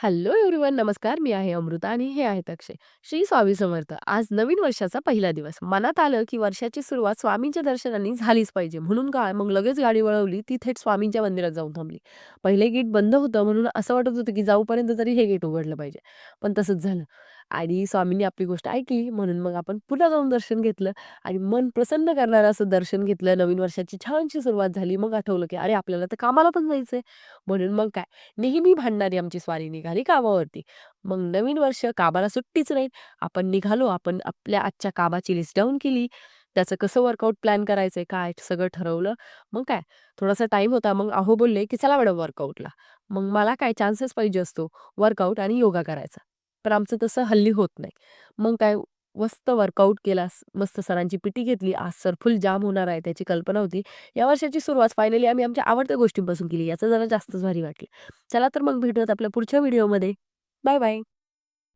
Hello everyone, नमस्कार. मी आहे अमृता आणि हे आहेत अक्षय. श्री स्वामी समर्थ. आज नवीन वर्षाचा पहिला दिवस. मनात आलं, की वर्षाची सुरुवात स्वामींच्या दर्शनाने झालीच पाहिजे. म्हणून काय, मग लगेच गाडी वळवली, ती थेट स्वामींच्या मंदिरात जाऊन थांबली. पहिले गेट बंद होतं म्हणून असं वाटत होतं, की जाऊपर्यंत तरी हे गेट उघडलं पाहिजे. पण तसंच झालं आणि स्वामींनी आपली गोष्ट ऐकली म्हणून मग आपण पुन्हा जाऊन दर्शन घेतलं आणि मन प्रसन्न करणारं असं दर्शन घेतलं. नवीन वर्षाची छानशी सुरुवात झाली. मग आठवलं, की अरे आपल्याला तर कामाला पण जायचंय. म्हणून मग काय, नेहमी भांडणारी आमची स्वारी निघाली कामावरती. मग नवीन वर्ष कामाला सुट्टीच नाही. आपण निघालो. आपण आपल्या आजच्या कामाची लिस्ट डाउन केली. त्याचं कसं वर्कआउट प्लॅन करायचंय, काय सगळं ठरवलं. मग काय थोडासा टाईम होता. मग अहो बोलले, की "चला मॅडम वर्कआउटला." मग मला काय चान्सेस पाहिजे असतो वर्कआउट आणि योगा करायचा. पण आमचं तसं हल्ली होत नाही. मग काय मस्त वर्कआउट केला. मस्त सरांची पीटी घेतली. आज सर फुल जाम होणार आहे त्याची कल्पना होती. या वर्षाची सुरुवात फायनली आम्ही आमच्या आवडत्या गोष्टींपासून केली. याचं जरा जास्तच भारी वाटलं. चला तर मग भेटूयात आपल्या पुढच्या व्हिडिओमध्ये. Bye bye.